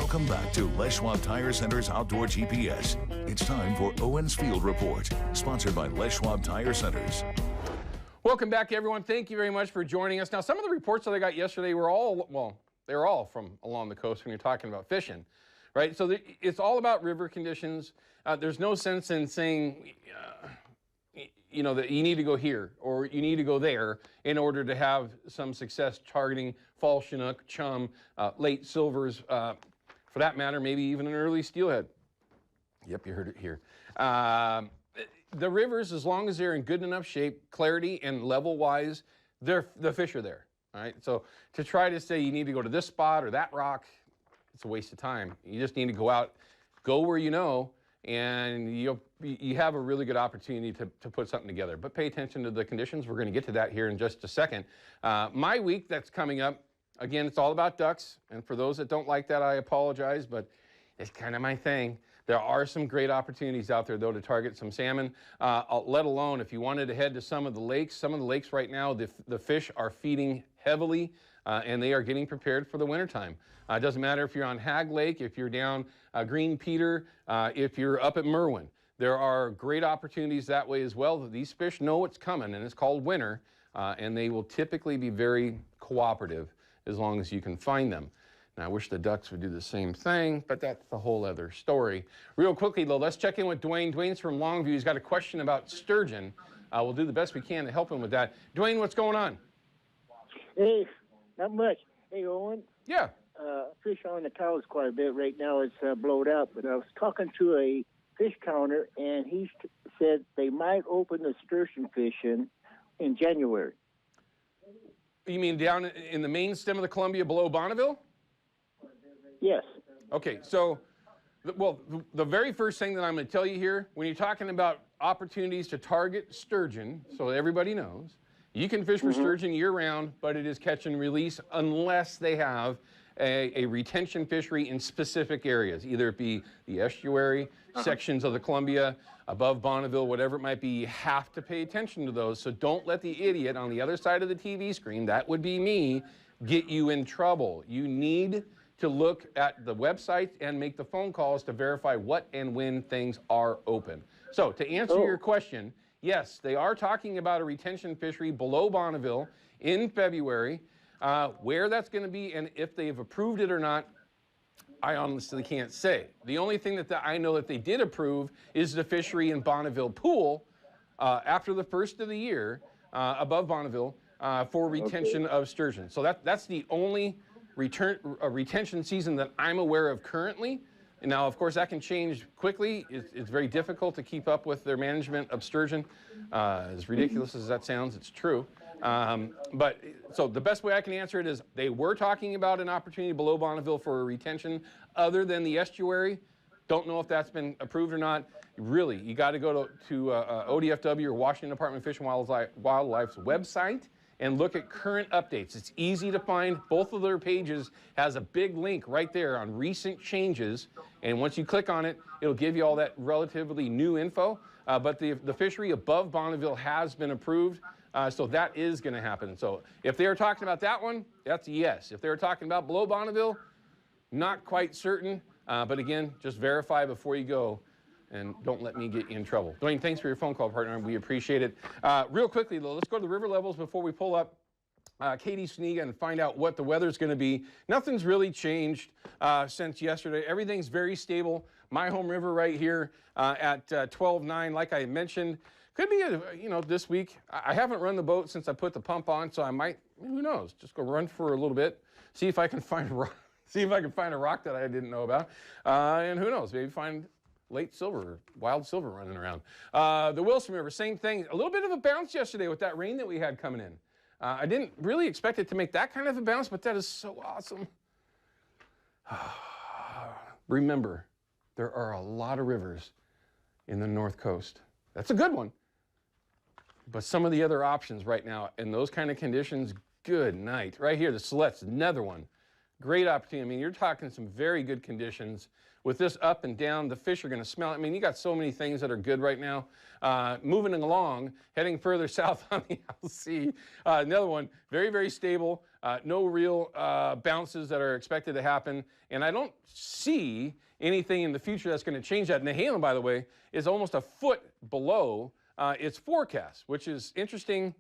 Welcome back to Les Schwab Tire Center's Outdoor GPS. It's time for Owin's Field Report, sponsored by Les Schwab Tire Centers. Welcome back, everyone. Thank you very much for joining us. Now, some of the reports that I got yesterday were all, well, they were all from along the coast when you're talking about fishing, right? So it's all about river conditions. There's no sense in saying, you know, that you need to go here or you need to go there in order to have some success targeting fall chinook, chum, late silvers, for that matter, maybe even an early steelhead. Yep, you heard it here. The rivers, as long as they're in good enough shape, clarity and level-wise, the fish are there. All right. So to try to say you need to go to this spot or that rock, it's a waste of time. You just need to go out, go where you know, and you have a really good opportunity to put something together. But pay attention to the conditions. We're going to get to that here in just a second. My week that's coming up, again, it's all about ducks. And for those that don't like that, I apologize, but it's kind of my thing. There are some great opportunities out there, though, to target some salmon, let alone if you wanted to head to some of the lakes. Some of the lakes right now, the fish are feeding heavily, and they are getting prepared for the wintertime. It doesn't matter if you're on Hag Lake, if you're down Green Peter, if you're up at Merwin. There are great opportunities that way as well. These fish know it's coming, and it's called winter, and they will typically be very cooperative as long as you can find them. Now, I wish the ducks would do the same thing, but that's a whole other story. Real quickly, though, let's check in with Dwayne. Dwayne's from Longview. He's got a question about sturgeon. We'll do the best we can to help him with that. Dwayne, what's going on? Hey, not much. Hey, Owen. Yeah. Fish on the cows quite a bit right now. It's blowed out, but I was talking to a fish counter, and he said they might open the sturgeon fishing in January. You mean down in the main stem of the Columbia below Bonneville? Yes. Okay, so, well, the very first thing that I'm going to tell you here, when you're talking about opportunities to target sturgeon, so everybody knows, you can fish for sturgeon year-round, but it is catch and release unless they have a retention fishery in specific areas, either it be the estuary, sections of the Columbia, above Bonneville, whatever it might be. You have to pay attention to those, so don't let the idiot on the other side of the TV screen, that would be me, get you in trouble. You need to look at the website and make the phone calls to verify what and when things are open. So to answer your question, yes, they are talking about a retention fishery below Bonneville in February. Where that's going to be and if they've approved it or not, I honestly can't say. The only thing that I know that they did approve is the fishery in Bonneville Pool after the first of the year above Bonneville for retention of sturgeon. So that's the only retention season that I'm aware of currently. And now, of course, that can change quickly. It's very difficult to keep up with their management of sturgeon. As ridiculous as that sounds, it's true. But so the best way I can answer it is they were talking about an opportunity below Bonneville for a retention other than the estuary. Don't know if that's been approved or not. Really, you got to go to ODFW or Washington Department of Fish and Wildlife's website and look at current updates. It's easy to find. Both of their pages has a big link right there on recent changes. And once you click on it, it'll give you all that relatively new info. But the fishery above Bonneville has been approved. So that is going to happen. So if they are talking about that one, that's a yes. If they're talking about below Bonneville, not quite certain. But again, just verify before you go. And don't let me get you in trouble. Dwayne, thanks for your phone call, partner. We appreciate it. Real quickly, though, let's go to the river levels before we pull up Katie Sneega and find out what the weather's going to be. Nothing's really changed since yesterday. Everything's very stable. My home river right here at 12.9, like I mentioned. Could be, this week. I haven't run the boat since I put the pump on, so I might, who knows, just go run for a little bit, see if I can find a rock, that I didn't know about. And who knows, maybe find late silver, wild silver running around. The Wilson River, same thing. A little bit of a bounce yesterday with that rain that we had coming in. I didn't really expect it to make that kind of a bounce, but that is so awesome. Remember, there are a lot of rivers in the North Coast. That's a good one. But some of the other options right now in those kind of conditions, good night. Right here, the Silette's another one. Great opportunity. I mean, you're talking some very good conditions. With this up and down, the fish are going to smell. I mean, you got so many things that are good right now. Moving along, heading further south on the LC. Another one, very, very stable. No real bounces that are expected to happen, and I don't see anything in the future that's going to change that. Nehalem, by the way, is almost a foot below its forecast, which is interesting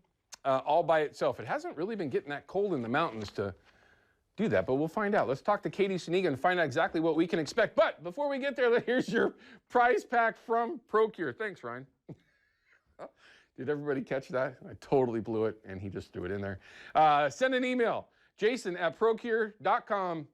all by itself. It hasn't really been getting that cold in the mountains to do that, but we'll find out. Let's talk to Katie Suniga and find out exactly what we can expect. But before we get there, here's your prize pack from Procure. Thanks, Ryan. Did everybody catch that? I totally blew it, and he just threw it in there. Send an email, jason@procure.com.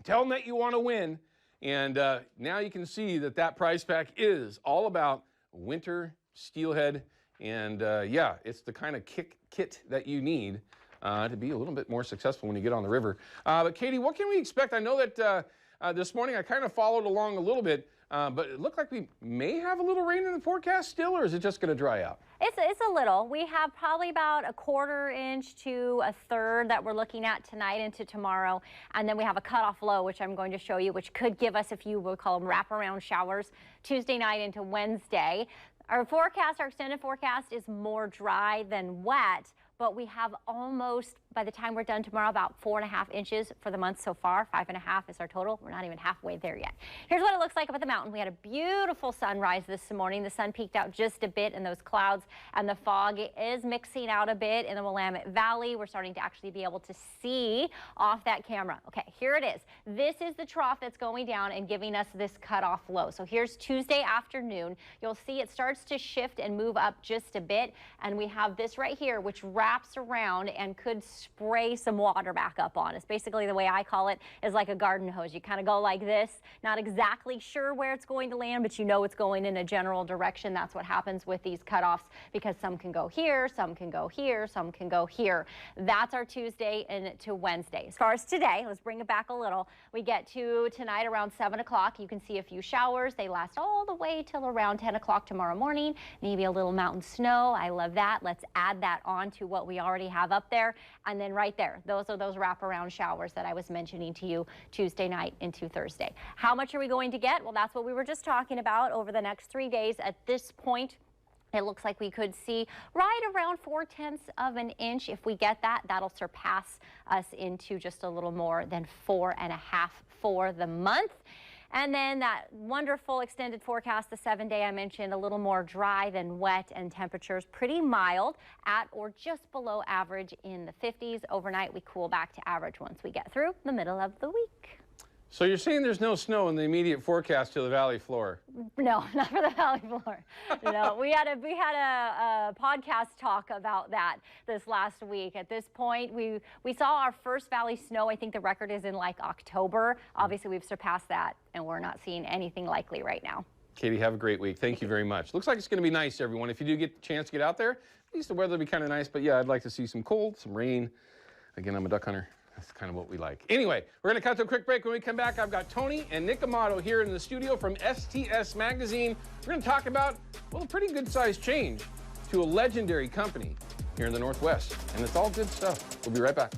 Tell them that you want to win, and now you can see that prize pack is all about winter steelhead, and yeah, it's the kind of kit that you need to be a little bit more successful when you get on the river. But Katie, what can we expect? I know that this morning I kind of followed along a little bit, but it looked like we may have a little rain in the forecast still, or is it just going to dry out? It's a little. We have probably about a 1/4 inch to a 1/3 that we're looking at tonight into tomorrow. And then we have a cutoff low, which I'm going to show you, which could give us, if you would call them wraparound showers, Tuesday night into Wednesday. Our extended forecast is more dry than wet, but we have almost, by the time we're done tomorrow, about 4.5 inches for the month so far. 5.5 is our total. We're not even halfway there yet. Here's what it looks like up at the mountain. We had a beautiful sunrise this morning. The sun peeked out just a bit in those clouds, and the fog is mixing out a bit in the Willamette Valley. We're starting to actually be able to see off that camera. Okay, here it is. This is the trough that's going down and giving us this cutoff low. So here's Tuesday afternoon. You'll see it starts to shift and move up just a bit, and we have this right here, which wraps around and could spray some water back up on us. Basically, the way I call it is like a garden hose. You kind of go like this, not exactly sure where it's going to land, but you know it's going in a general direction. That's what happens with these cutoffs, because some can go here, some can go here, some can go here. That's our Tuesday into Wednesday. As far as today, let's bring it back a little. We get to tonight around 7 o'clock. You can see a few showers. They last all the way till around 10 o'clock tomorrow morning. Maybe a little mountain snow. I love that. Let's add that on to what we already have up there. And then right there, those are those wraparound showers that I was mentioning to you Tuesday night into Thursday. How much are we going to get? Well, that's what we were just talking about over the next 3 days. At this point, it looks like we could see right around 4/10 of an inch. If we get that, that'll surpass us into just a little more than 4.5 for the month. And then that wonderful extended forecast, the 7-day I mentioned, a little more dry than wet, and temperatures pretty mild at or just below average in the 50s. Overnight, we cool back to average once we get through the middle of the week. So you're saying there's no snow in the immediate forecast to the valley floor? No, not for the valley floor. No, we had a podcast talk about that this last week. At this point, we saw our first valley snow. I think the record is in like October. Obviously, we've surpassed that, and we're not seeing anything likely right now. Katie, have a great week. Thank you very much. Looks like it's going to be nice, everyone. If you do get the chance to get out there, at least the weather will be kind of nice. But yeah, I'd like to see some cold, some rain. Again, I'm a duck hunter. That's kind of what we like. Anyway, we're going to cut to a quick break. When we come back, I've got Tony and Nick Amato here in the studio from STS Magazine. We're going to talk about, well, a pretty good-sized change to a legendary company here in the Northwest. And it's all good stuff. We'll be right back.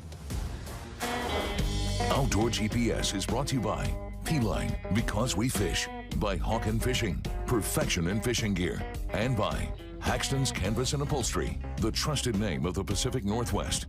Outdoor GPS is brought to you by P-Line, because we fish, by Hawken Fishing, perfection in fishing gear, and by Haxton's Canvas and Upholstery, the trusted name of the Pacific Northwest.